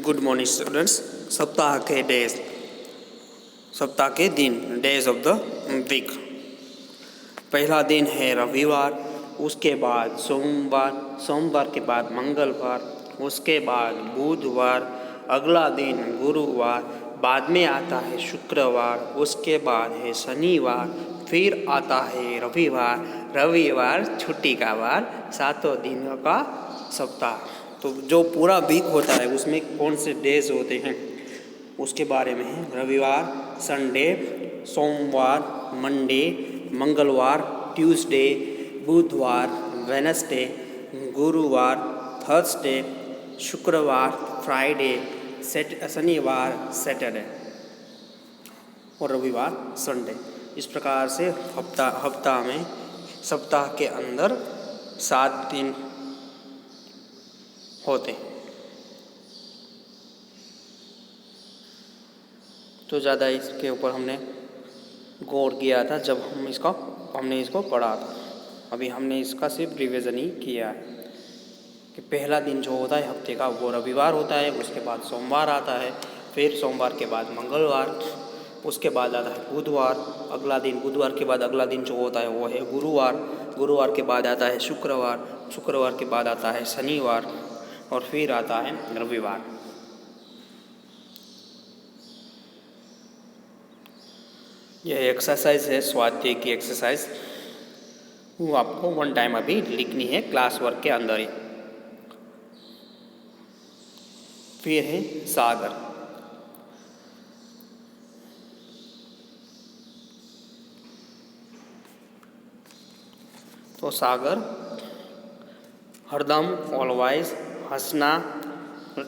Good morning students. सप्ताह के दिन डेज ऑफ द वीक। पहला दिन है रविवार, उसके बाद सोमवार के बाद मंगलवार, उसके बाद बुधवार, अगला दिन गुरुवार, बाद में आता है शुक्रवार, उसके बाद है शनिवार, फिर आता है रविवार छुट्टी का वार, 7 दिनों का सप्ताह। तो जो पूरा वीक होता है उसमें कौन से डेज होते हैं उसके बारे में है। रविवार संडे, सोमवार मंडे, मंगलवार ट्यूसडे, बुधवार वेनसडे, गुरुवार थर्सडे, शुक्रवार फ्राइडे, शनिवार सैटरडे और रविवार संडे। इस प्रकार से हफ्ता में सप्ताह के अंदर 7 दिन होते हैं। तो ज़्यादा इसके ऊपर हमने गौर किया था जब हमने इसको पढ़ा था। अभी हमने इसका सिर्फ रिवीजन ही किया है कि पहला दिन जो होता है हफ्ते का वो रविवार होता है, उसके बाद सोमवार आता है, फिर सोमवार के बाद मंगलवार, उसके बाद आता है बुधवार, अगला दिन बुधवार के बाद अगला दिन जो होता है वो है गुरुवार के बाद आता है शुक्रवार के बाद आता है शनिवार और फिर आता है रविवार। यह एक्सरसाइज है स्वाध्याय की एक्सरसाइज, वो आपको 1 टाइम अभी लिखनी है क्लास वर्क के अंदर ही। फिर है सागर। तो सागर हरदम ऑलवाइज, हंसना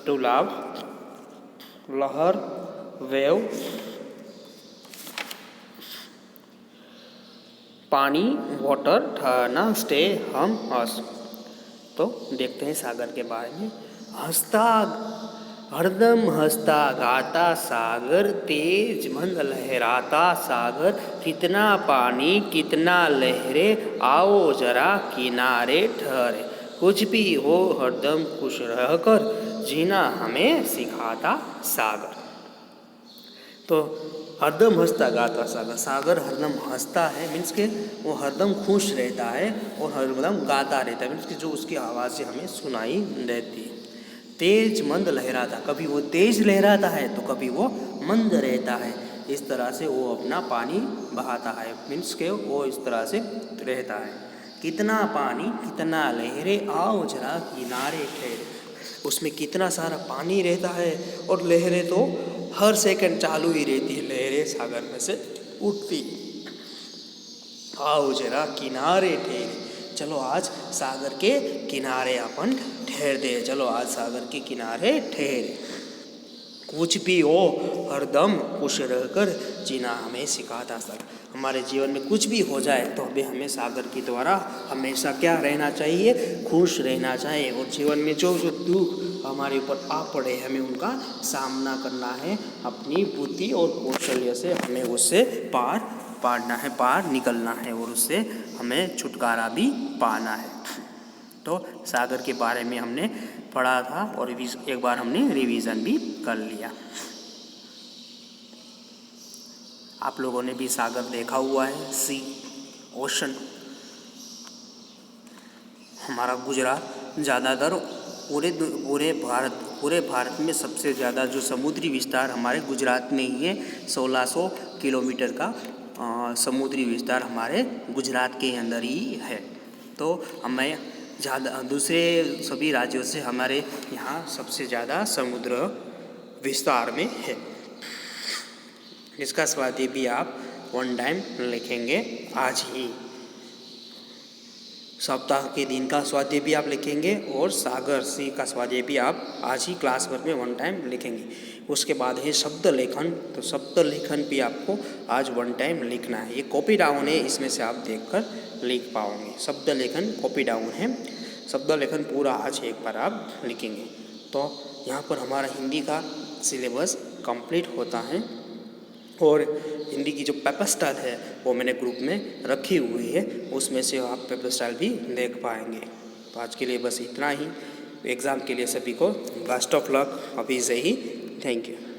टू लव, लहर वेव, पानी वाटर, ठहरना स्टे, हम हंस। तो देखते हैं सागर के बारे में। हरदम हंसता गाता सागर, तेज मंद लहराता सागर, कितना पानी कितना लहरे, आओ जरा किनारे ठहरे, कुछ भी हो हरदम खुश रहकर, जीना हमें सिखाता सागर। तो हरदम हंसता गाता सागर हरदम हंसता है मीन्स के वो हरदम खुश रहता है और हरदम गाता रहता है मीन्स कि जो उसकी आवाज़ें हमें सुनाई देती है। तेज मंद लहराता, कभी वो तेज लहराता है तो कभी वो मंद रहता है। इस तरह से वो अपना पानी बहाता है मीन्स के वो इस तरह से रहता है। कितना पानी कितना लहरे, आओ जरा किनारे ठहरे। उसमें कितना सारा पानी रहता है और लहरें तो हर सेकंड चालू ही रहती है, लहरें सागर में से उठती। आओ जरा किनारे ठहरे, चलो आज सागर के किनारे अपन ठहरते हैं, चलो आज सागर के किनारे ठहरे। कुछ भी हो हरदम खुश रहकर जीना हमें सिखाता सागर। हमारे जीवन में कुछ भी हो जाए तो हमें सागर के द्वारा हमेशा क्या रहना चाहिए, खुश रहना चाहिए। और जीवन में जो जो दुख हमारे ऊपर आ पड़े हमें उनका सामना करना है, अपनी बुद्धि और कौशल्य से हमें उससे पार निकलना है और उससे हमें छुटकारा भी पाना है। तो सागर के बारे में हमने पढ़ा था और एक बार हमने रिवीजन भी कर लिया। आप लोगों ने भी सागर देखा हुआ है, सी ओशन। हमारा गुजरात ज़्यादातर पूरे भारत में सबसे ज़्यादा जो समुद्री विस्तार हमारे गुजरात में ही है। 1600 किलोमीटर का समुद्री विस्तार हमारे गुजरात के अंदर ही है। तो हमें ज़्यादा दूसरे सभी राज्यों से हमारे यहाँ सबसे ज़्यादा समुद्र विस्तार में है। इसका स्वाध्याय भी आप 1 टाइम लिखेंगे आज ही। सप्ताह के दिन का स्वाध्याय भी आप लिखेंगे और सागर सी का स्वाध्याय भी आप आज ही क्लास वर्क में 1 टाइम लिखेंगे। उसके बाद है शब्द लेखन। तो शब्द लेखन भी आपको आज 1 टाइम लिखना है। ये कॉपी डाउन है, इसमें से आप देखकर लिख पाओगे। शब्द लेखन कॉपी डाउन है, शब्द लेखन पूरा आज एक बार आप लिखेंगे। तो यहाँ पर हमारा हिंदी का सिलेबस कंप्लीट होता है और हिंदी की जो पेपर स्टाइल है वो मैंने ग्रुप में रखी हुई है, उसमें से आप पेपर स्टाइल भी देख पाएंगे। तो आज के लिए बस इतना ही। एग्ज़ाम के लिए सभी को बेस्ट ऑफ लक अभी से ही। Thank you.